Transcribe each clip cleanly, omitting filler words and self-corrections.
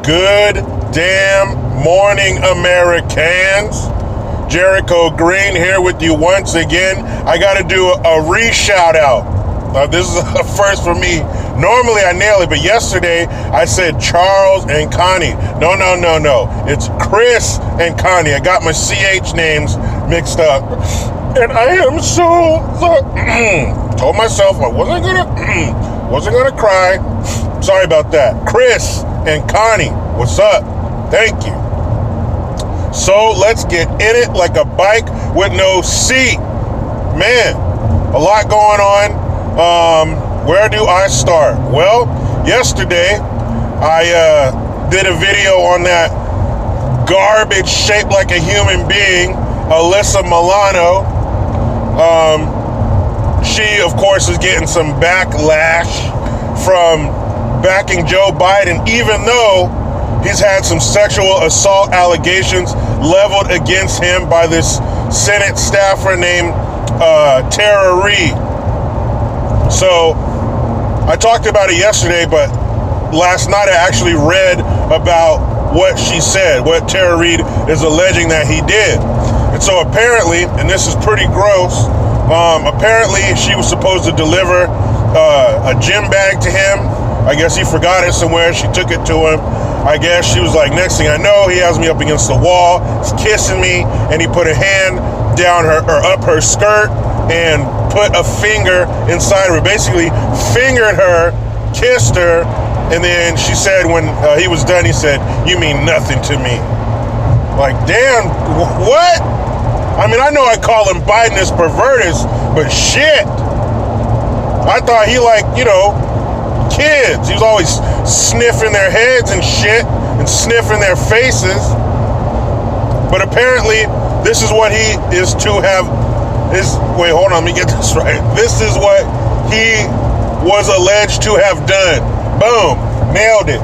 Good damn morning, Americans. Jericho Green here with you once again. I got to do a re-shout out. This is a first for me. Normally I nail it, but yesterday I said Charles and Connie. No. It's Chris and Connie. I got my CH names mixed up. And I am so told myself I wasn't gonna cry. Sorry about that. Chris and Connie, what's up? Thank you. So let's get in it like a bike with no seat. Man, a lot going on. Where do I start? Well, yesterday I did a video on that garbage shaped like a human being, Alyssa Milano. She, of course, is getting some backlash from backing Joe Biden, even though he's had some sexual assault allegations leveled against him by this Senate staffer named Tara Reid. So I talked about it yesterday, but last night I actually read about what she said, what Tara Reid is alleging that he did. And so apparently, and this is pretty gross, apparently she was supposed to deliver a gym bag to him. I guess he forgot it somewhere. She took it to him. I guess she was like, next thing I know, he has me up against the wall. He's kissing me, and he put a hand down her or up her skirt and put a finger inside of her. Basically, fingered her, kissed her, and then she said when he was done, he said, "You mean nothing to me." Like, damn, what? I mean, I know I call him Bidenis Pervertis, but shit. I thought he kids. He was always sniffing their heads and shit and sniffing their faces. But apparently, this is what he is to have wait, hold on, let me get this right. This is what he was alleged to have done. Boom. Nailed it.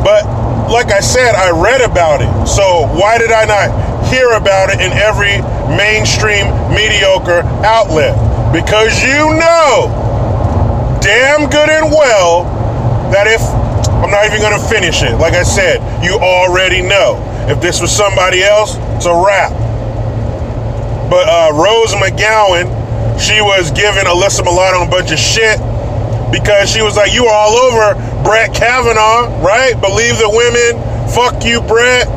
But like I said, I read about it. So why did I not hear about it in every mainstream mediocre outlet? Because you know damn good and well that if I'm not even going to finish it, like I said, you already know. If this was somebody else, it's a wrap. But Rose McGowan, she was giving Alyssa Milano a bunch of shit because she was like, you were all over Brett Kavanaugh, right? Believe the women, fuck you, Brett.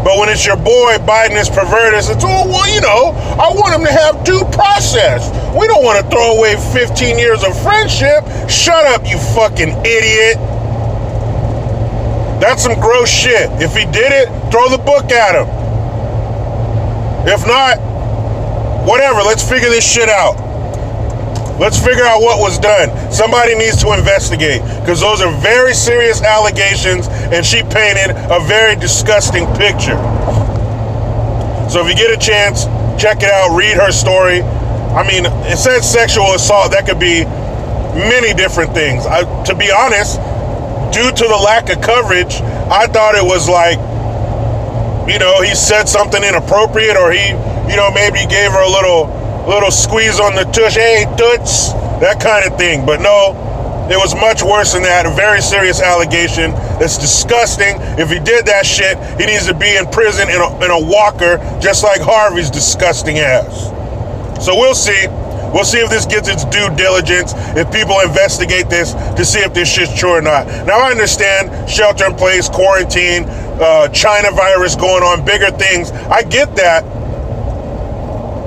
But when it's your boy, Bidenis Pervertis, it's, oh, well, I want him to have due process. We don't want to throw away 15 years of friendship. Shut up, you fucking idiot. That's some gross shit. If he did it, throw the book at him. If not, whatever, let's figure this shit out. Let's figure out what was done. Somebody needs to investigate, because those are very serious allegations, and she painted a very disgusting picture. So if you get a chance, check it out, read her story. I mean, it says sexual assault. That could be many different things. To be honest, due to the lack of coverage, I thought it was like, he said something inappropriate, or he, maybe gave her a little squeeze on the tush, hey, toots, that kind of thing. But no, it was much worse than that. A very serious allegation. That's disgusting. If he did that shit, he needs to be in prison in a walker, just like Harvey's disgusting ass. So we'll see. We'll see if this gets its due diligence, if people investigate this to see if this shit's true or not. Now, I understand shelter in place, quarantine, China virus going on, bigger things. I get that.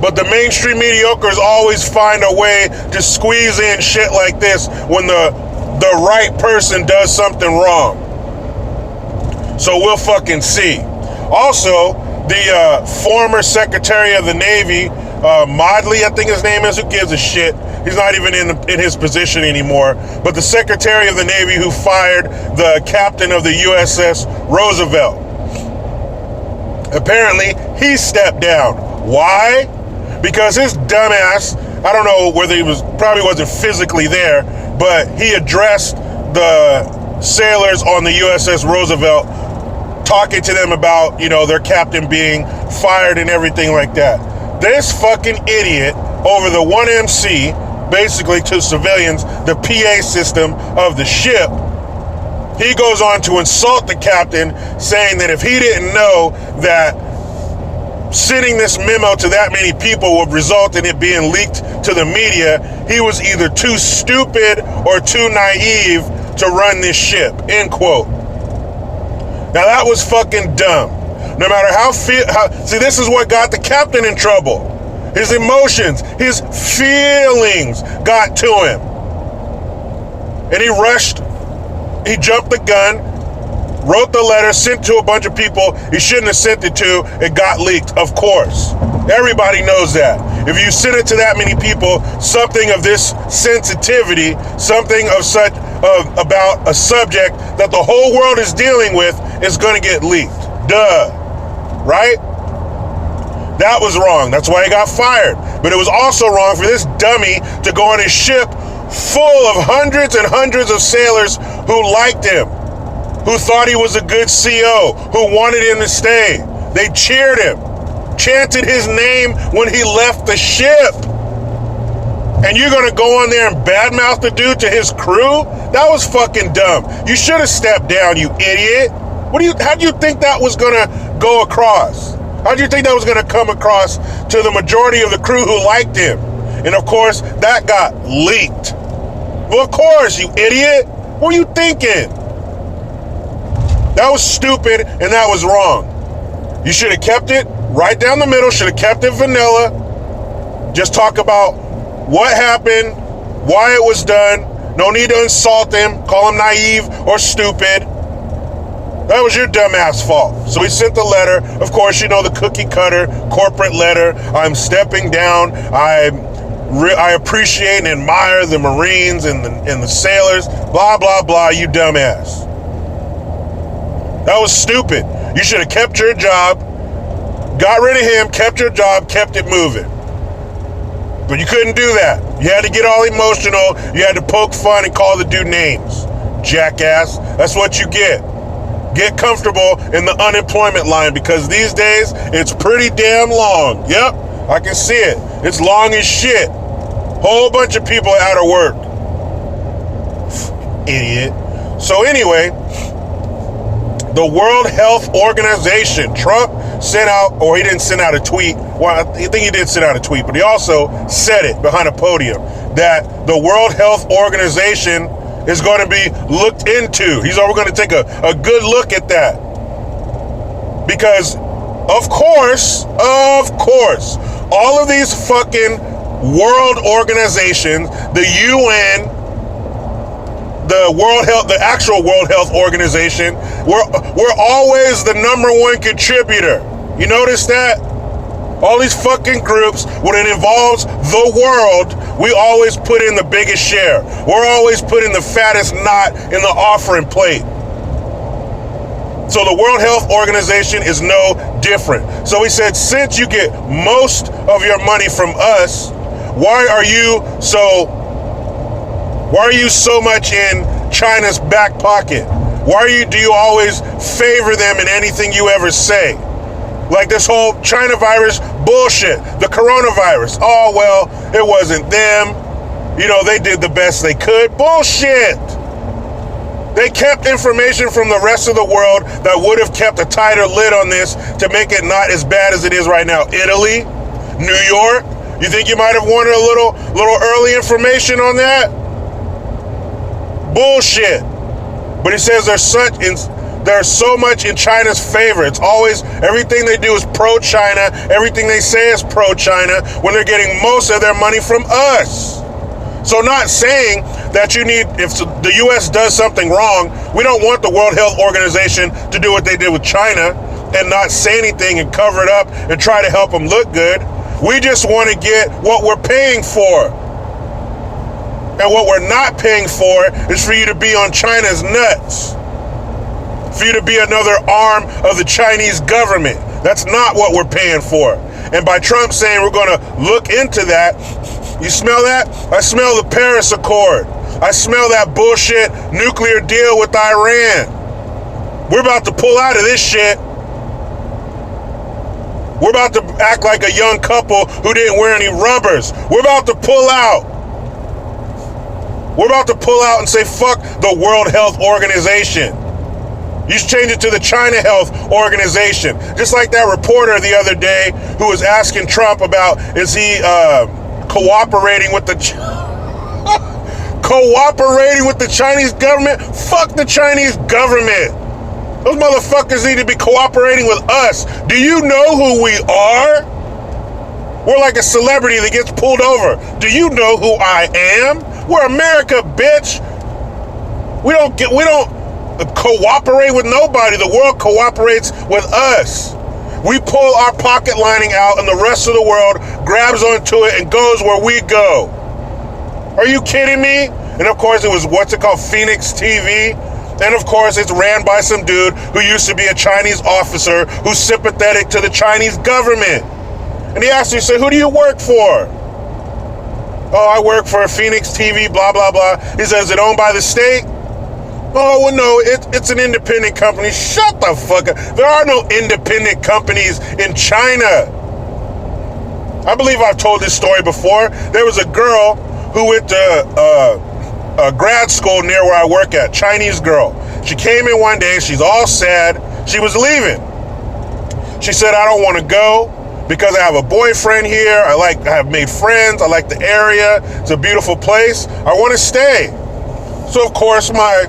But the mainstream mediocres always find a way to squeeze in shit like this when the right person does something wrong. So we'll fucking see. Also, the former Secretary of the Navy, Modley, I think his name is, who gives a shit? He's not even in his position anymore. But the Secretary of the Navy who fired the captain of the USS Roosevelt. Apparently, he stepped down. Why? Because his dumbass, I don't know whether probably wasn't physically there, but he addressed the sailors on the USS Roosevelt, talking to them about, their captain being fired and everything like that. This fucking idiot over the 1MC, basically to civilians, the PA system of the ship, He goes on to insult the captain, saying that if he didn't know that sending this memo to that many people would result in it being leaked to the media, he was either too stupid or too naive to run this ship, end quote. Now that was fucking dumb. No matter see, this is what got the captain in trouble. His emotions, his feelings got to him. And he rushed, he jumped the gun, wrote the letter, sent to a bunch of people he shouldn't have sent it to. It got leaked, of course. Everybody knows that. If you send it to that many people, something of this sensitivity, something of such about a subject that the whole world is dealing with is going to get leaked. Duh. Right? That was wrong. That's why he got fired. But it was also wrong for this dummy to go on his ship full of hundreds and hundreds of sailors who liked him, who thought he was a good CO, who wanted him to stay. They cheered him, chanted his name when he left the ship. And you're gonna go on there and badmouth the dude to his crew? That was fucking dumb. You should have stepped down, you idiot. How do you think that was gonna go across? How do you think that was gonna come across to the majority of the crew who liked him? And of course, that got leaked. Well, of course, you idiot. What were you thinking? That was stupid and that was wrong. You should have kept it right down the middle, should have kept it vanilla. Just talk about what happened, why it was done. No need to insult him, call him naive or stupid. That was your dumbass fault. So he sent the letter. Of course, you know, the cookie cutter corporate letter. I'm stepping down. I appreciate and admire the Marines and the sailors. Blah, blah, blah, you dumbass. That was stupid. You should have kept your job, got rid of him, kept your job, kept it moving. But you couldn't do that. You had to get all emotional. You had to poke fun and call the dude names. Jackass. That's what you get. Get comfortable in the unemployment line because these days it's pretty damn long. Yep, I can see it. It's long as shit. Whole bunch of people out of work. Idiot. So anyway, the World Health Organization, Trump sent out, or he didn't send out a tweet. Well, I think he did send out a tweet, but he also said it behind a podium that the World Health Organization is going to be looked into. We're going to take a good look at that. Because, of course, all of these fucking world organizations, the UN, the actual World Health Organization, we're always the number one contributor. You notice that? All these fucking groups, when it involves the world, we always put in the biggest share. We're always putting the fattest knot in the offering plate. So the World Health Organization is no different. So he said, since you get most of your money from us, why are you so much in China's back pocket? Do you always favor them in anything you ever say? Like this whole China virus bullshit, the coronavirus. Oh, well, it wasn't them. You know, they did the best they could. Bullshit. They kept information from the rest of the world that would have kept a tighter lid on this to make it not as bad as it is right now. Italy, New York. You think you might have wanted a little early information on that? Bullshit. But he says there's so much in China's favor. It's always, everything they do is pro-China. Everything they say is pro-China when they're getting most of their money from us. So not saying that if the U.S. does something wrong, we don't want the World Health Organization to do what they did with China and not say anything and cover it up and try to help them look good. We just want to get what we're paying for. And what we're not paying for is for you to be on China's nuts. For you to be another arm of the Chinese government. That's not what we're paying for. And by Trump saying we're going to look into that, you smell that? I smell the Paris Accord. I smell that bullshit nuclear deal with Iran. We're about to pull out of this shit. We're about to act like a young couple who didn't wear any rubbers. We're about to pull out. We're about to pull out and say, fuck the World Health Organization. You should change it to the China Health Organization. Just like that reporter the other day who was asking Trump about, is he cooperating with the Chinese government? Fuck the Chinese government. Those motherfuckers need to be cooperating with us. Do you know who we are? We're like a celebrity that gets pulled over. Do you know who I am? We're America, bitch. We don't cooperate with nobody. The world cooperates with us. We pull our pocket lining out and the rest of the world grabs onto it and goes where we go. Are you kidding me? And of course it was, Phoenix TV. And of course it's ran by some dude who used to be a Chinese officer who's sympathetic to the Chinese government. And he asked me, he said, who do you work for? Oh, I work for Phoenix TV, blah, blah, blah. He says, is it owned by the state? Oh, well, no, it's an independent company. Shut the fuck up. There are no independent companies in China. I believe I've told this story before. There was a girl who went to a grad school near where I work at, Chinese girl. She came in one day, she's all sad. She was leaving. She said, I don't want to go because I have a boyfriend here. I have made friends. I like the area. It's a beautiful place. I want to stay. So, of course, my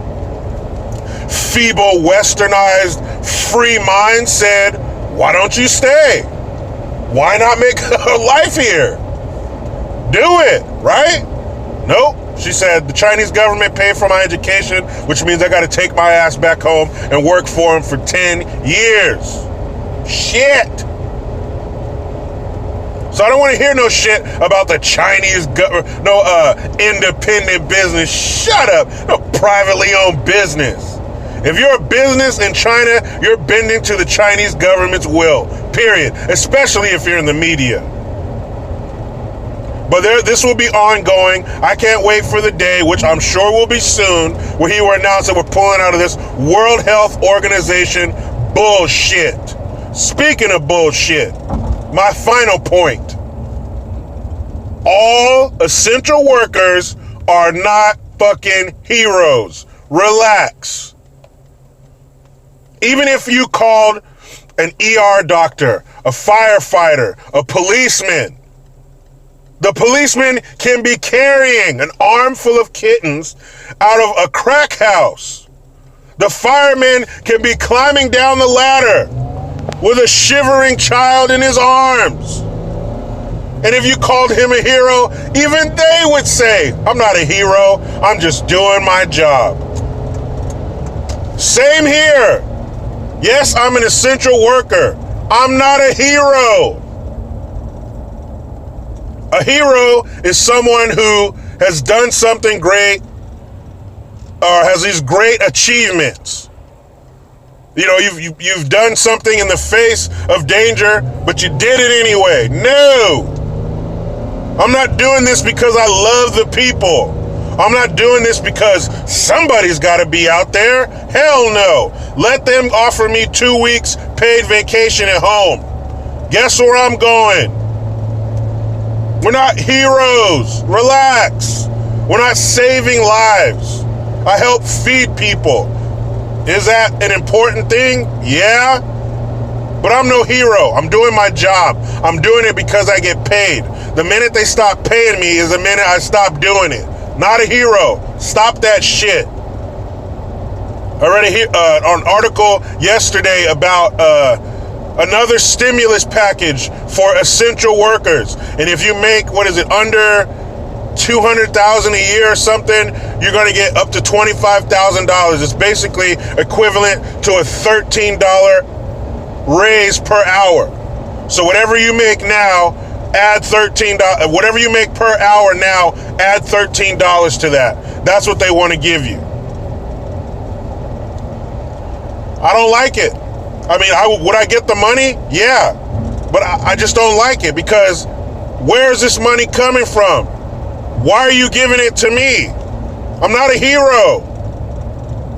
feeble, westernized, free mind said, why don't you stay? Why not make a life here? Do it, right? Nope. She said, the Chinese government paid for my education, which means I got to take my ass back home and work for them for 10 years. Shit. So I don't want to hear no shit about the Chinese government, no independent business. Shut up. No privately owned business. If you're a business in China, you're bending to the Chinese government's will, period. Especially if you're in the media. But this will be ongoing. I can't wait for the day, which I'm sure will be soon, where he will announce that we're pulling out of this World Health Organization bullshit. Speaking of bullshit, my final point. All essential workers are not fucking heroes. Relax. Even if you called an ER doctor, a firefighter, a policeman, the policeman can be carrying an armful of kittens out of a crack house. The fireman can be climbing down the ladder with a shivering child in his arms. And if you called him a hero, even they would say, I'm not a hero, I'm just doing my job. Same here. Yes, I'm an essential worker. I'm not a hero. A hero is someone who has done something great or has these great achievements. You know, you've done something in the face of danger, but you did it anyway. No. I'm not doing this because I love the people. I'm not doing this because somebody's got to be out there. Hell no. Let them offer me 2 weeks paid vacation at home. Guess where I'm going? We're not heroes. Relax. We're not saving lives. I help feed people. Is that an important thing? Yeah. But I'm no hero. I'm doing my job. I'm doing it because I get paid. The minute they stop paying me is the minute I stop doing it. Not a hero. Stop that shit. I read an article yesterday about another stimulus package for essential workers. And if you make, under $200,000 a year or something, you're going to get up to $25,000. It's basically equivalent to a $13 raise per hour. So whatever you make now, add $13. Whatever you make per hour now, add $13 to that. That's what they want to give you. I don't like it. I mean, would I get the money? Yeah. But I just don't like it because where is this money coming from? Why are you giving it to me? I'm not a hero.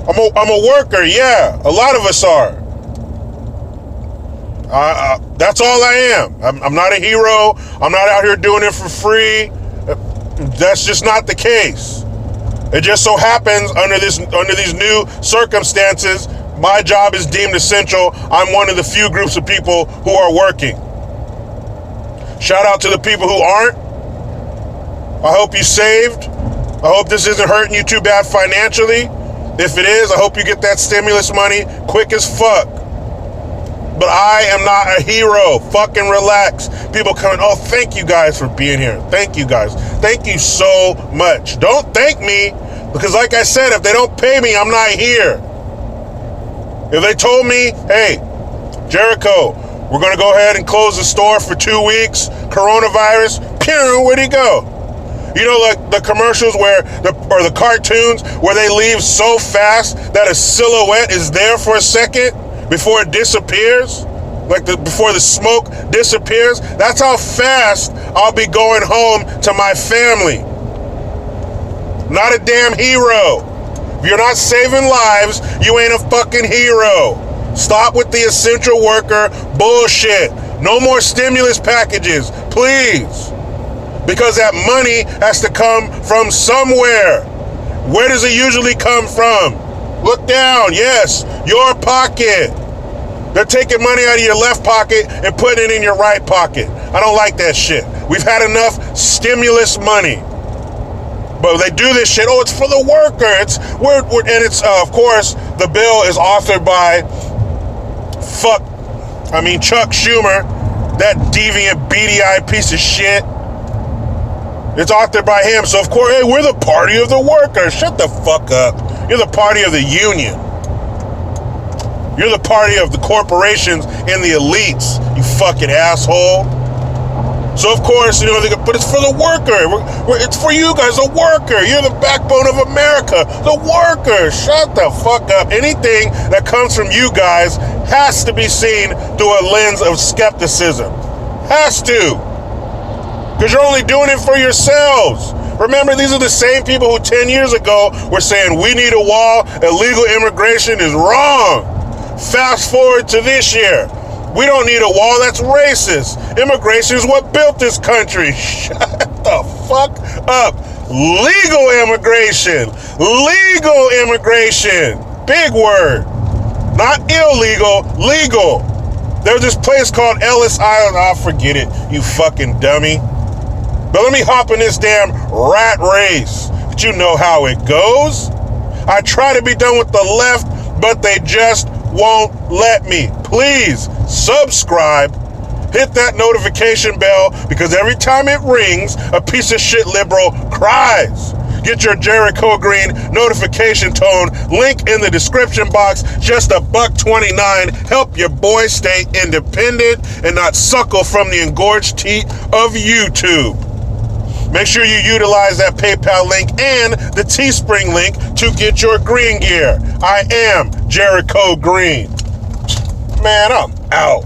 I'm a worker, yeah. A lot of us are. That's all I am. I'm not a hero. I'm not out here doing it for free. That's just not the case. It just so happens under these new circumstances, my job is deemed essential. I'm one of the few groups of people who are working. Shout out to the people who aren't. I hope you saved. I hope this isn't hurting you too bad financially. If it is, I hope you get that stimulus money quick as fuck. But I am not a hero. Fucking relax. People coming, oh, thank you guys for being here. Thank you guys. Thank you so much. Don't thank me, because like I said, if they don't pay me, I'm not here. If they told me, hey, Jericho, we're going to go ahead and close the store for 2 weeks, coronavirus, where'd he go? You know, like the commercials or the cartoons where they leave so fast that a silhouette is there for a second before it disappears, before the smoke disappears. That's how fast I'll be going home to my family. Not a damn hero. If you're not saving lives, you ain't a fucking hero. Stop with the essential worker bullshit. No more stimulus packages, please. Because that money has to come from somewhere. Where does it usually come from? Look down, yes, your pocket. They're taking money out of your left pocket and putting it in your right pocket. I don't like that shit. We've had enough stimulus money. But they do this shit, oh, it's for the worker. Of course, the bill is authored by Chuck Schumer, that deviant, beady-eyed piece of shit. It's authored by him, so of course, hey, we're the party of the workers. Shut the fuck up. You're the party of the union. You're the party of the corporations and the elites, you fucking asshole. So of course, but it's for the worker. It's for you guys, the worker. You're the backbone of America, the worker. Shut the fuck up. Anything that comes from you guys has to be seen through a lens of skepticism. Has to. Because you're only doing it for yourselves. Remember, these are the same people who 10 years ago were saying, we need a wall, illegal immigration is wrong. Fast forward to this year. We don't need a wall, that's racist. Immigration is what built this country. Shut the fuck up. Legal immigration. Legal immigration. Big word. Not illegal, legal. There's this place called Ellis Island. Oh, forget it, you fucking dummy. But let me hop in this damn rat race. But you know how it goes. I try to be done with the left, but they just won't let me. Please subscribe. Hit that notification bell, because every time it rings, a piece of shit liberal cries. Get your Jericho Green notification tone. Link in the description box. Just $1.29. Help your boy stay independent and not suckle from the engorged teat of YouTube. Make sure you utilize that PayPal link and the Teespring link to get your green gear. I am Jericho Green. Man, I'm out.